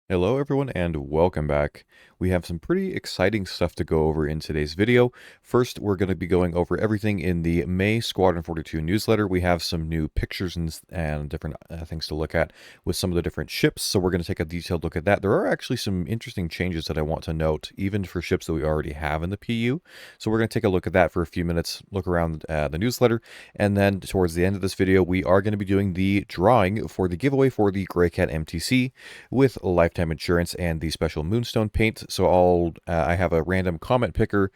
Hello everyone and welcome back. We have some pretty exciting stuff to go over in today's video. First, we're going to be going over everything in the May Squadron 42 newsletter. We have some new pictures and different things to look at with some of the different ships, so we're going to take a detailed look at that. There are actually some interesting changes that I want to note, even for ships that we already have in the PU. So we're going to take a look at that for a few minutes, look around the newsletter, and then towards the end of this video, we are going to be doing the drawing for the giveaway for the Greycat MTC with lifetime insurance and the special moonstone paint. So I have a random comment picker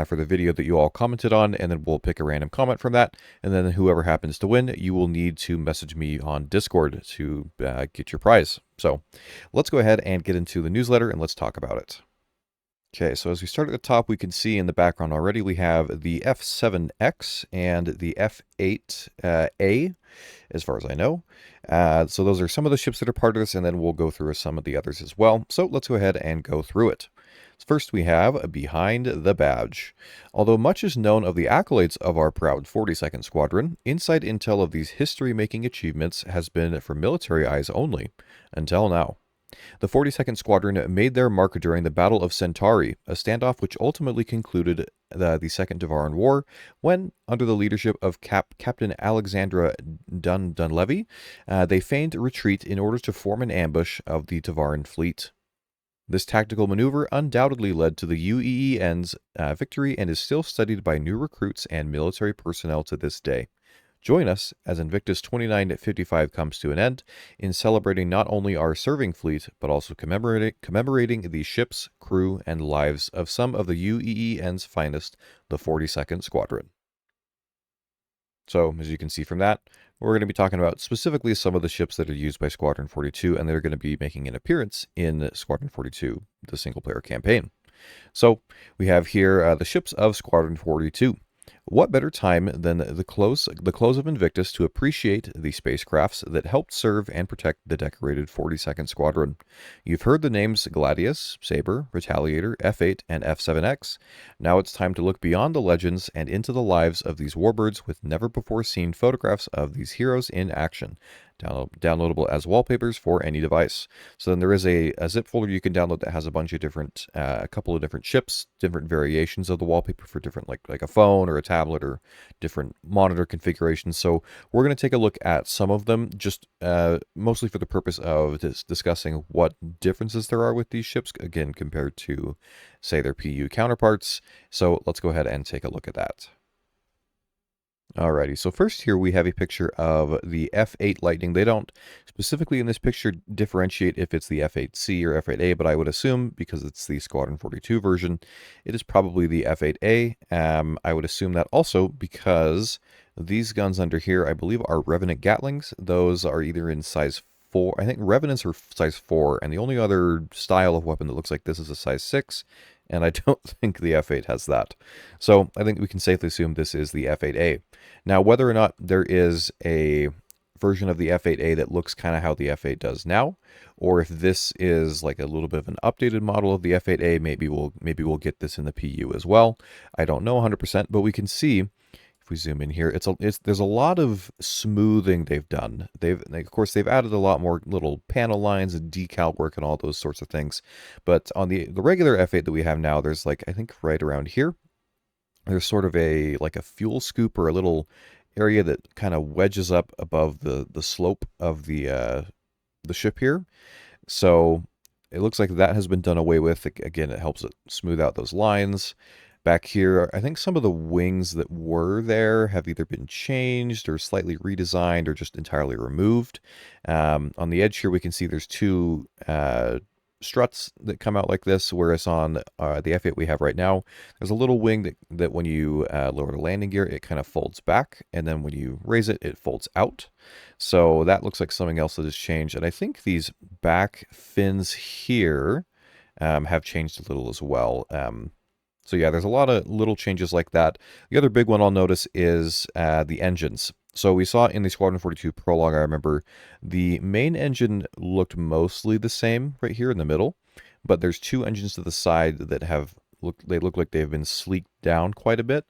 for the video that you all commented on, and then we'll pick a random comment from that, and then whoever happens to win, you will need to message me on Discord to get your prize. So let's go ahead and get into the newsletter and let's talk about it. Okay, so as we start at the top, we can see in the background already we have the F7X and the F8A, as far as I know. So those are some of the ships that are part of this, and then we'll go through some of the others as well. So let's go ahead and go through it. First, we have Behind the Badge. Although much is known of the accolades of our proud 42nd Squadron, inside intel of these history-making achievements has been for military eyes only, until now. The 42nd Squadron made their mark during the Battle of Centauri, a standoff which ultimately concluded the Second Tevarin War, when, under the leadership of Captain Alexandra Dunleavy, they feigned retreat in order to form an ambush of the Tevarin fleet. This tactical maneuver undoubtedly led to the UEEN's victory and is still studied by new recruits and military personnel to this day. Join us as Invictus 2955 comes to an end in celebrating not only our serving fleet, but also commemorating the ships, crew, and lives of some of the UEEN's finest, the 42nd Squadron. So, as you can see from that, we're going to be talking about specifically some of the ships that are used by Squadron 42, and they're going to be making an appearance in Squadron 42, the single-player campaign. So, we have here the ships of Squadron 42. What better time than the close of Invictus to appreciate the spacecrafts that helped serve and protect the decorated 42nd Squadron? You've heard the names Gladius, Sabre, Retaliator, F8, and F7X. Now it's time to look beyond the legends and into the lives of these warbirds with never-before-seen photographs of these heroes in action. Downloadable as wallpapers for any device. So then there is a zip folder you can download that has a bunch of different, a couple of different ships, different variations of the wallpaper for different, like a phone or a tablet or different monitor configurations. So we're going to take a look at some of them, just mostly for the purpose of discussing what differences there are with these ships, again, compared to, say, their PU counterparts. So let's go ahead and take a look at that. Alrighty, so first here we have a picture of the F8 Lightning. They don't specifically in this picture differentiate if it's the F8C or F8A, but I would assume, because it's the Squadron 42 version, it is probably the F8A. I would assume that also because these guns under here, I believe, are Revenant Gatlings. Those are either in size 4. I think Revenants are size 4, and the only other style of weapon that looks like this is a size 6. And I don't think the F8 has that. So I think we can safely assume this is the F8A. Now, whether or not there is a version of the F8A that looks kind of how the F8 does now, or if this is like a little bit of an updated model of the F8A, maybe we'll get this in the PU as well. I don't know 100%, but we can see if we zoom in here, there's a lot of smoothing they've done. Of course, they've added a lot more little panel lines and decal work and all those sorts of things. But on the regular F8 that we have now, there's like, I think right around here, there's sort of like a fuel scoop or a little area that kind of wedges up above the slope of the ship here. So it looks like that has been done away with. Again, it helps it smooth out those lines. Back here, I think some of the wings that were there have either been changed or slightly redesigned or just entirely removed. On the edge here, we can see there's two struts that come out like this, whereas on the F8 we have right now, there's a little wing that when you lower the landing gear, it kind of folds back, and then when you raise it, it folds out. So that looks like something else that has changed. And I think these back fins here have changed a little as well. So yeah, there's a lot of little changes like that. The other big one I'll notice is the engines. So we saw in the Squadron 42 prologue, I remember, the main engine looked mostly the same right here in the middle, but there's two engines to the side that look like they've been sleeked down quite a bit.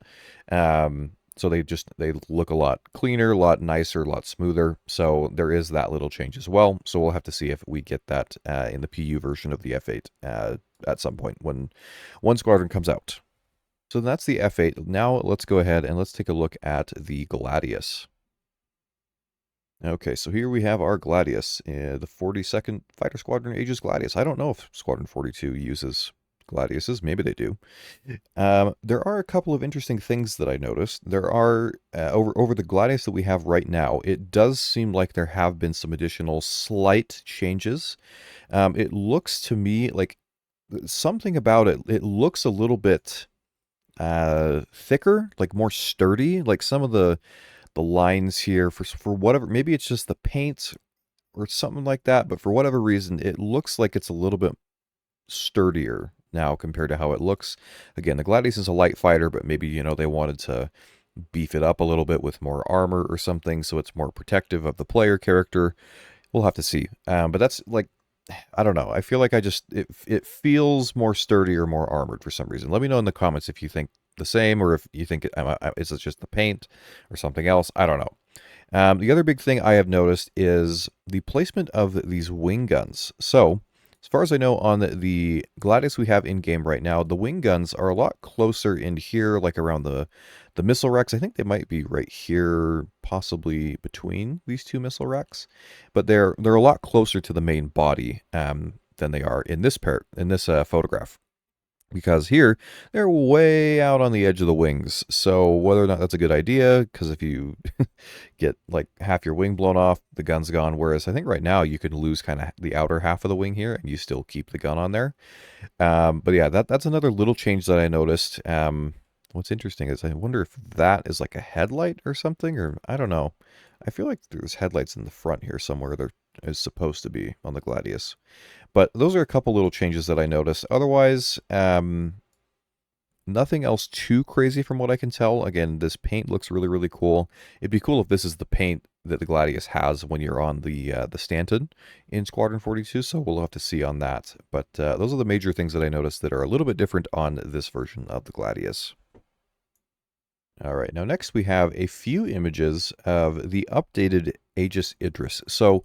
So they look a lot cleaner, a lot nicer, a lot smoother. So there is that little change as well. So we'll have to see if we get that in the PU version of the F8 at some point when one Squadron comes out. So that's the F8. Now let's go ahead and let's take a look at the Gladius. Okay, so here we have our Gladius, the 42nd Fighter Squadron Aegis Gladius. I don't know if Squadron 42 uses Gladiuses. Maybe they do. There are a couple of interesting things that I noticed. There are, over the Gladius that we have right now, it does seem like there have been some additional slight changes. It looks to me like something about it, it looks a little bit thicker, like more sturdy, like some of the lines here for whatever, maybe it's just the paint or something like that, but for whatever reason it looks like it's a little bit sturdier now compared to how it looks. Again, the Gladius is a light fighter, but maybe, you know, they wanted to beef it up a little bit with more armor or something so it's more protective of the player character. We'll have to see. But that's like, I don't know. I feel like it feels more sturdy or more armored for some reason. Let me know in the comments if you think the same or if you think is it just the paint or something else. I don't know. The other big thing I have noticed is the placement of these wing guns. So, as far as I know, on the Gladius we have in-game right now, the wing guns are a lot closer in here, like around the missile racks. I think they might be right here, possibly between these two missile racks. But they're a lot closer to the main body than they are in this photograph. Because here, they're way out on the edge of the wings. So whether or not that's a good idea, because if you get like half your wing blown off, the gun's gone. Whereas I think right now you can lose kind of the outer half of the wing here and you still keep the gun on there. But yeah, that's another little change that I noticed. What's interesting is I wonder if that is like a headlight or something, or I don't know. I feel like there's headlights in the front here somewhere. There is supposed to be on the Gladius. But those are a couple little changes that I noticed. Otherwise, nothing else too crazy from what I can tell. Again, this paint looks really, really cool. It'd be cool if this is the paint that the Gladius has when you're on the Stanton in Squadron 42, so we'll have to see on that. But those are the major things that I noticed that are a little bit different on this version of the Gladius. All right, now next we have a few images of the updated Aegis Idris. So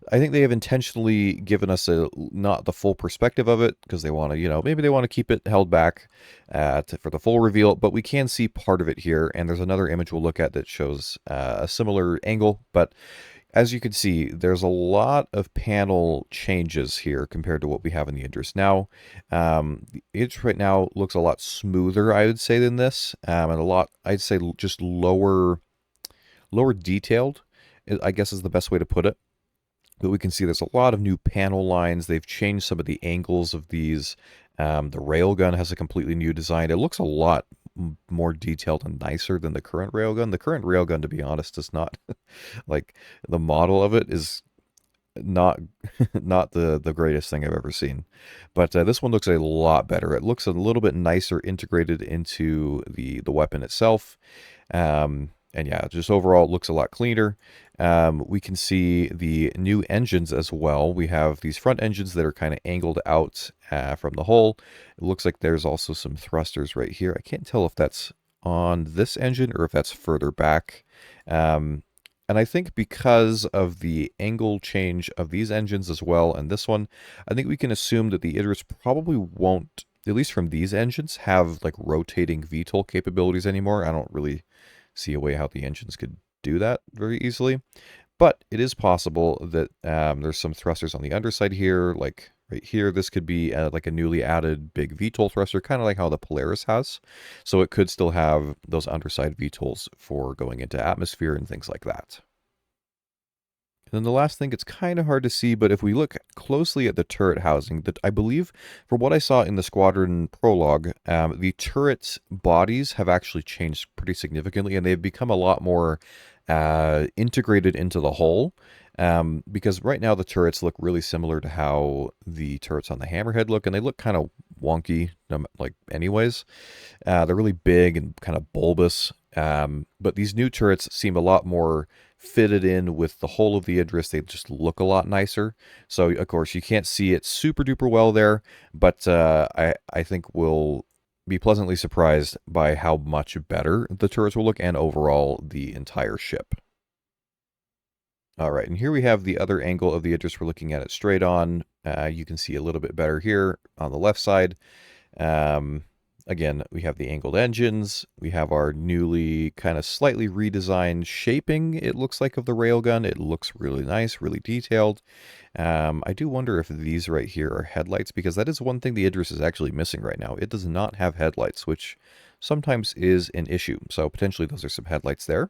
I think they have intentionally given us not the full perspective of it because they want to, you know, maybe they want to keep it held back for the full reveal, but we can see part of it here. And there's another image we'll look at that shows a similar angle, but as you can see, there's a lot of panel changes here compared to what we have in the Idris. Now, the Idris right now looks a lot smoother, I would say, than this, and a lot, I'd say, just lower detailed, I guess is the best way to put it. But we can see there's a lot of new panel lines. They've changed some of the angles of these. The railgun has a completely new design. It looks a lot more detailed and nicer than the current railgun. The current railgun, to be honest, is not like the model of it is not not the greatest thing I've ever seen. But this one looks a lot better. It looks a little bit nicer integrated into the weapon itself. And yeah, just overall, it looks a lot cleaner. We can see the new engines as well. We have these front engines that are kind of angled out from the hull. It looks like there's also some thrusters right here. I can't tell if that's on this engine or if that's further back. And I think because of the angle change of these engines as well and this one, I think we can assume that the Idris probably won't, at least from these engines, have like rotating VTOL capabilities anymore. I don't really see a way how the engines could do that very easily, but it is possible that there's some thrusters on the underside here, like right here. This could be like a newly added big VTOL thruster, kind of like how the Polaris has. So it could still have those underside VTOLs for going into atmosphere and things like that. And then the last thing, it's kind of hard to see, but if we look closely at the turret housing, that I believe, from what I saw in the Squadron prologue, the turret bodies have actually changed pretty significantly, and they've become a lot more integrated into the hull. Because right now the turrets look really similar to how the turrets on the Hammerhead look, and they look kind of wonky, like anyways. They're really big and kind of bulbous, but these new turrets seem a lot more fitted in with the whole of the Idris. They just look a lot nicer. So of course you can't see it super duper well there, but I think we'll be pleasantly surprised by how much better the turrets will look and overall the entire ship. All right, and here we have the other angle of the Idris. We're looking at it straight on. You can see a little bit better here on the left side. Again, we have the angled engines. We have our newly kind of slightly redesigned shaping, it looks like, of the railgun. It looks really nice, really detailed. I do wonder if these right here are headlights, because that is one thing the Idris is actually missing right now. It does not have headlights, which sometimes is an issue. So potentially those are some headlights there.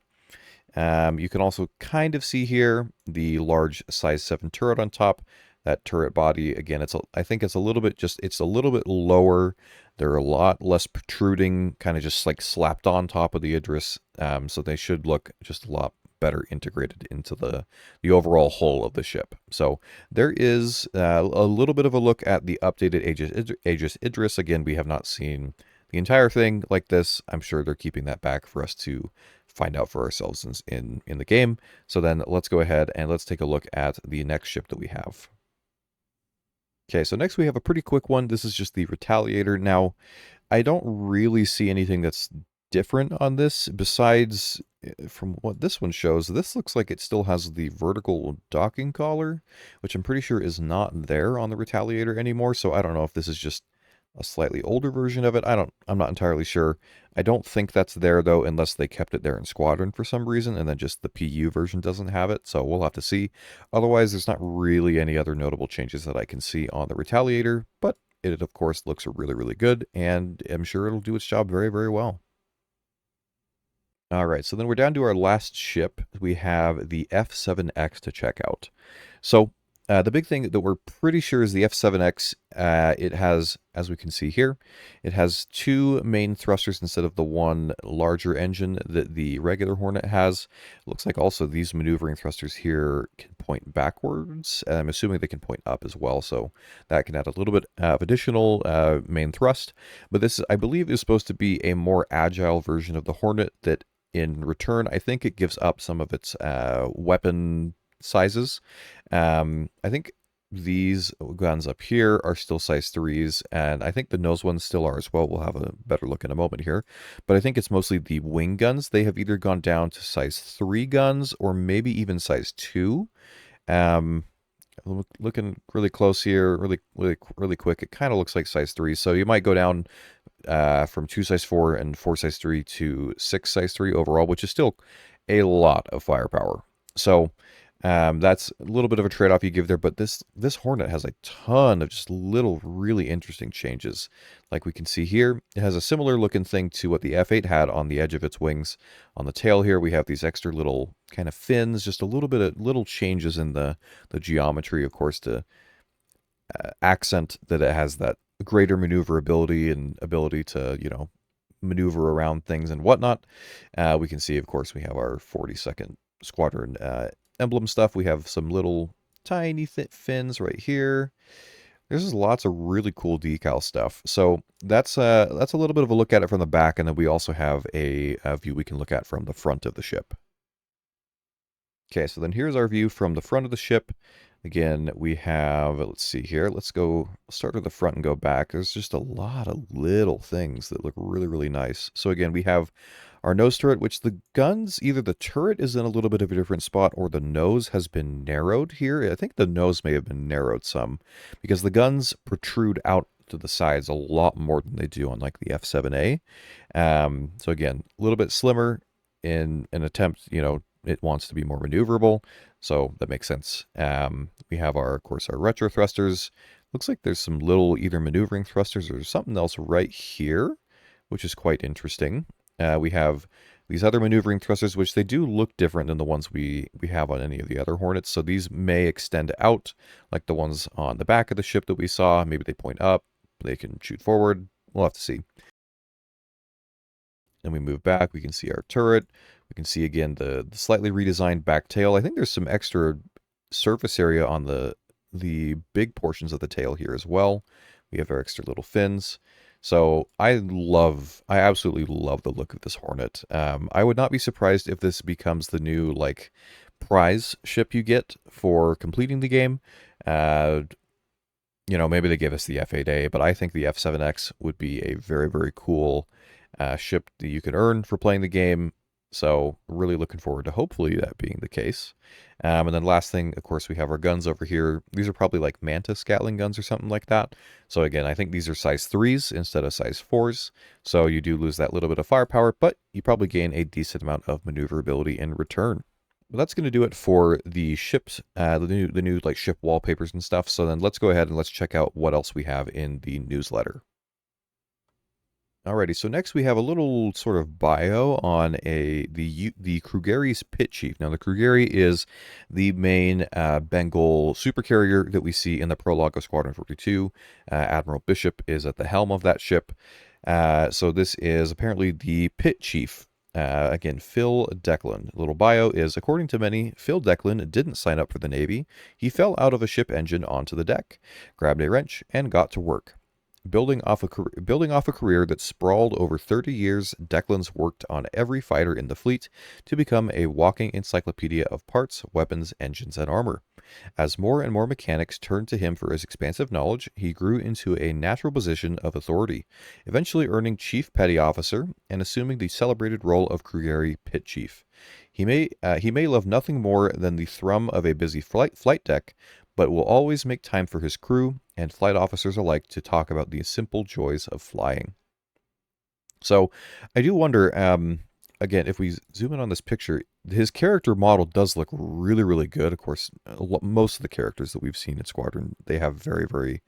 You can also kind of see here the large size 7 turret on top. That turret body, again, I think it's a little bit it's a little bit lower. They're a lot less protruding, kind of just like slapped on top of the Idris. So they should look just a lot better integrated into the overall hull of the ship. So there is a little bit of a look at the updated Aegis Idris. Again, we have not seen the entire thing like this. I'm sure they're keeping that back for us to find out for ourselves in the game. So then let's go ahead and let's take a look at the next ship that we have. Okay, so next we have a pretty quick one. This is just the Retaliator. Now, I don't really see anything that's different on this besides from what this one shows. This looks like it still has the vertical docking collar, which I'm pretty sure is not there on the Retaliator anymore. So I don't know if this is just a slightly older version of it. I'm not entirely sure. I don't think that's there though, unless they kept it there in Squadron for some reason, and then just the PU version doesn't have it, so we'll have to see. Otherwise, there's not really any other notable changes that I can see on the Retaliator, but it of course looks really, really good, and I'm sure it'll do its job very, very well. All right, so then we're down to our last ship. We have the F7X to check out. So the big thing that we're pretty sure is the F7X. It has, as we can see here, it has 2 main thrusters instead of the one larger engine that the regular Hornet has. It looks like also these maneuvering thrusters here can point backwards. I'm assuming they can point up as well, so that can add a little bit of additional main thrust. But this, I believe, is supposed to be a more agile version of the Hornet that in return, I think it gives up some of its weapon sizes. I think these guns up here are still size 3s, and I think the nose ones still are as well. We'll have a better look in a moment here. But I think it's mostly the wing guns. They have either gone down to size 3 guns or maybe even size 2. Looking really close here, really quick, it kind of looks like size 3. So you might go down from 2 size 4 and 4 size 3 to 6 size 3 overall, which is still a lot of firepower. So that's a little bit of a trade-off you give there, but this Hornet has a ton of just little really interesting changes. Like we can see here, it has a similar looking thing to what the F8 had on the edge of its wings. On the tail here, we have these extra little kind of fins, just a little bit of little changes in the geometry, of course, to accent that it has that greater maneuverability and ability to, maneuver around things and whatnot. We can see, of course, we have our 42nd Squadron emblem stuff. We have some little tiny fins right here. There's just lots of really cool decal stuff. So that's a little bit of a look at it from the back, and then we also have a view we can look at from the front of the ship. Okay, so then here's our view from the front of the ship. Again, we have, let's see here, let's start with the front and go back. There's just a lot of little things that look really, really nice. So again, we have our nose turret, which the guns, either the turret is in a little bit of a different spot or the nose has been narrowed here. I think the nose may have been narrowed some because the guns protrude out to the sides a lot more than they do on like the F7A. So again, a little bit slimmer in an attempt, it wants to be more maneuverable, so that makes sense. We have of course, our retro thrusters. Looks like there's some little either maneuvering thrusters or something else right here, which is quite interesting. We have these other maneuvering thrusters, which they do look different than the ones we have on any of the other Hornets. So these may extend out like the ones on the back of the ship that we saw. Maybe they point up, they can shoot forward. We'll have to see. Then we move back, we can see our turret. We can see again the slightly redesigned back tail. I think there's some extra surface area on the big portions of the tail here as well. We have our extra little fins. So I absolutely love the look of this Hornet. I would not be surprised if this becomes the new like prize ship you get for completing the game. you know, maybe they give us the F8A, but I think the F7X would be a very, very cool ship that you can earn for playing the game. So really looking forward to hopefully that being the case. And then last thing, of course, we have our guns over here. These are probably like Mantis Gatling guns or something like that. So again, I think these are size 3s instead of size 4s. So you do lose that little bit of firepower, but you probably gain a decent amount of maneuverability in return. Well, that's going to do it for the ships, the new like ship wallpapers and stuff. So then let's go ahead and let's check out what else we have in the newsletter. Alrighty, so next we have a little sort of bio on the Krugeri's pit chief. Now the Krugeri is the main Bengal supercarrier that we see in the prologue of Squadron 42. Admiral Bishop is at the helm of that ship. So this is apparently the pit chief. Again, Phil Declan. Little bio is, according to many, Phil Declan didn't sign up for the Navy. He fell out of a ship engine onto the deck, grabbed a wrench, and got to work. Building off a career that sprawled over 30 years, Declan's worked on every fighter in the fleet to become a walking encyclopedia of parts, weapons, engines, and armor. As more and more mechanics turned to him for his expansive knowledge, he grew into a natural position of authority, eventually earning Chief Petty Officer and assuming the celebrated role of Krugeri Pit Chief. He may love nothing more than the thrum of a busy flight deck, but will always make time for his crew and flight officers alike to talk about the simple joys of flying. So I do wonder, again, if we zoom in on this picture, his character model does look really, really good. Of course, most of the characters that we've seen in Squadron, they have very, very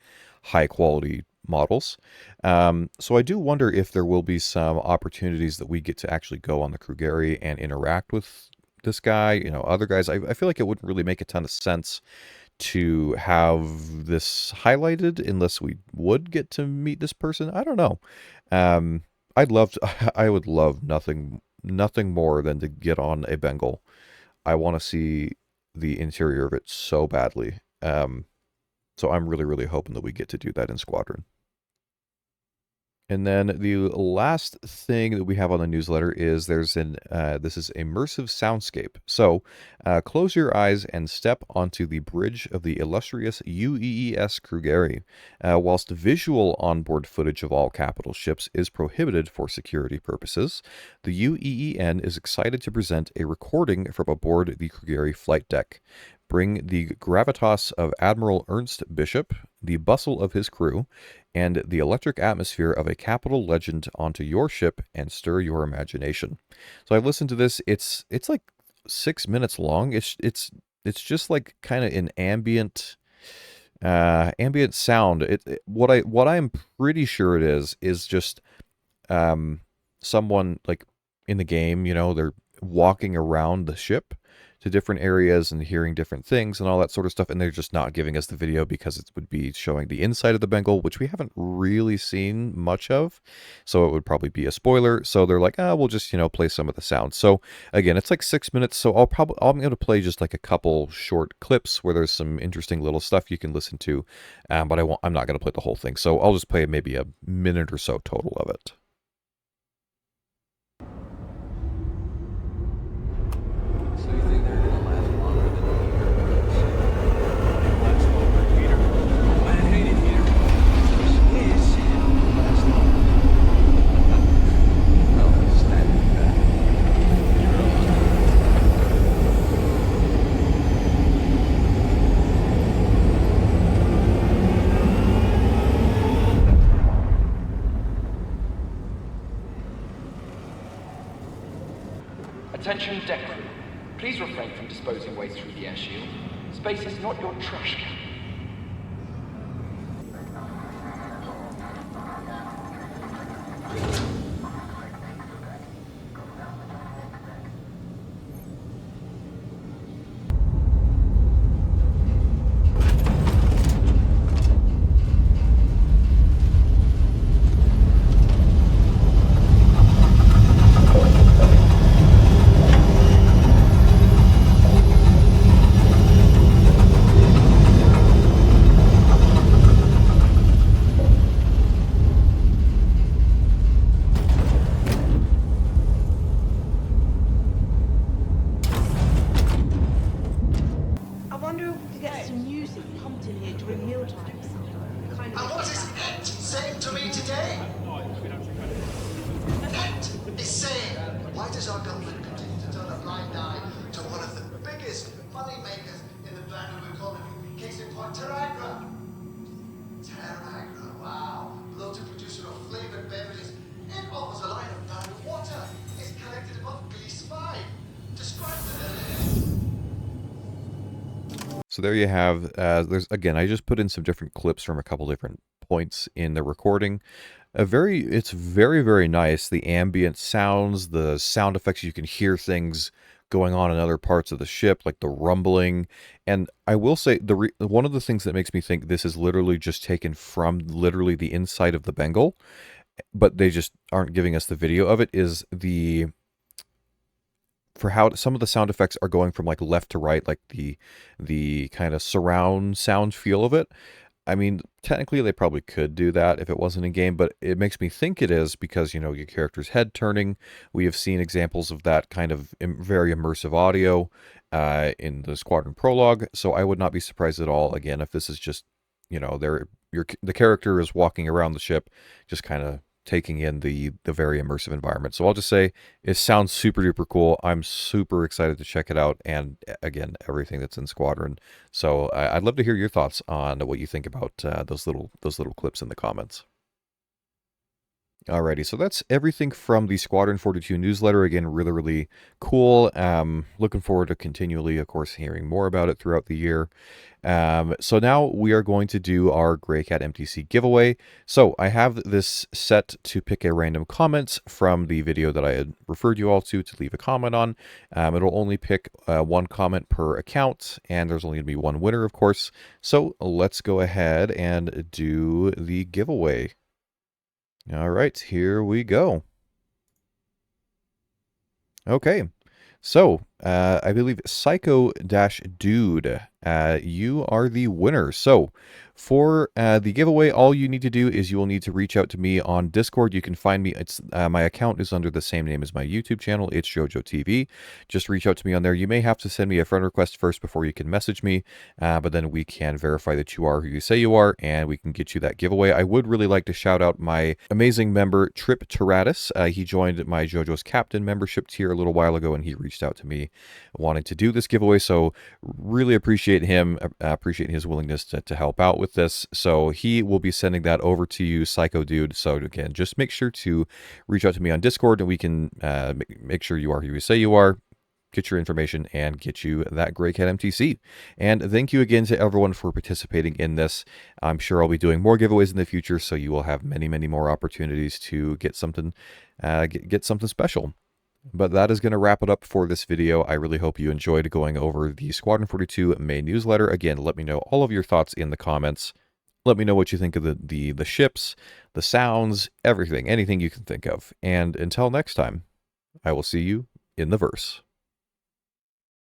high quality models. So I do wonder if there will be some opportunities that we get to actually go on the Krugeri and interact with this guy, you know, other guys. I feel like it wouldn't really make a ton of sense to have this highlighted unless we would get to meet this person. I don't know. I would love nothing more than to get on a Bengal. I want to see the interior of it so badly. So I'm really, really hoping that we get to do that in Squadron. And then the last thing that we have on the newsletter is this is immersive soundscape. So close your eyes and step onto the bridge of the illustrious UEES Krugeri. Whilst visual onboard footage of all capital ships is prohibited for security purposes, the UEEN is excited to present a recording from aboard the Krugeri flight deck. Bring the gravitas of Admiral Ernst Bishop, the bustle of his crew, and the electric atmosphere of a capital legend onto your ship and stir your imagination. So I've listened to this. It's like 6 minutes long. It's just like kind of an ambient sound. What I'm pretty sure it is just someone like in the game, you know, they're walking around the ship to different areas and hearing different things and all that sort of stuff, and they're just not giving us the video because it would be showing the inside of the Bengal, which we haven't really seen much of, so it would probably be a spoiler. So they're like, we'll just, you know, play some of the sounds. So again, it's like 6 minutes, so I'm going to play just like a couple short clips where there's some interesting little stuff you can listen to, but I'm not going to play the whole thing, so I'll just play maybe a minute or so total of it. Attention deck crew. Please refrain from disposing waste through the air shield. Space is not your trash can. What is it saying to me today? It is saying, why does our government continue to turn a blind eye to one of the biggest money makers in the brand new economy? Case in point, Terragra. Terragra, wow. Bloated producer of flavored beverages. It offers a line of brand new water. It's collected above Greece 5. Describe the So there you have, there's, again, I just put in some different clips from a couple different points in the recording. It's very, very nice. The ambient sounds, the sound effects, you can hear things going on in other parts of the ship, like the rumbling. And I will say, one of the things that makes me think this is literally just taken from literally the inside of the Bengal, but they just aren't giving us the video of it, is for how some of the sound effects are going from like left to right, like the kind of surround sound feel of it. I mean, technically they probably could do that if it wasn't in game, but it makes me think it is because, you know, your character's head turning. We have seen examples of that kind of very immersive audio in the Squadron prologue, so I would not be surprised at all, again, if this is just, you know, the character is walking around the ship, just kind of taking in the very immersive environment. So I'll just say it sounds super duper cool. I'm super excited to check it out, and again, everything that's in Squadron. So I'd love to hear your thoughts on what you think about those little clips in the comments. Alrighty, so that's everything from the Squadron 42 newsletter. Again, really, really cool. Looking forward to continually, of course, hearing more about it throughout the year. So now we are going to do our Greycat MTC giveaway. So I have this set to pick a random comment from the video that I had referred you all to leave a comment on. It'll only pick one comment per account, and there's only going to be one winner, of course. So let's go ahead and do the giveaway. All right, here we go. Okay, so I believe Psycho-Dude, you are the winner. So for the giveaway, all you need to do is you will need to reach out to me on Discord. You can find me. It's my account is under the same name as my YouTube channel. It's JoJo TV. Just reach out to me on there. You may have to send me a friend request first before you can message me, but then we can verify that you are who you say you are, and we can get you that giveaway. I would really like to shout out my amazing member, Trip Teratus. He joined my JoJo's Captain membership tier a little while ago, and he reached out to me wanting to do this giveaway. So really appreciate him, appreciate his willingness to help out with this. So he will be sending that over to you, Psycho Dude. So again, just make sure to reach out to me on Discord, and we can make sure you are who you say you are, get your information, and get you that Greycat MTC. And thank you again to everyone for participating in this. I'm sure I'll be doing more giveaways in the future, so you will have many, many more opportunities to get something, get something special. But that is going to wrap it up for this video. I really hope you enjoyed going over the Squadron 42 May newsletter. Again, let me know all of your thoughts in the comments. Let me know what you think of the ships, the sounds, everything, anything you can think of. And until next time, I will see you in the verse.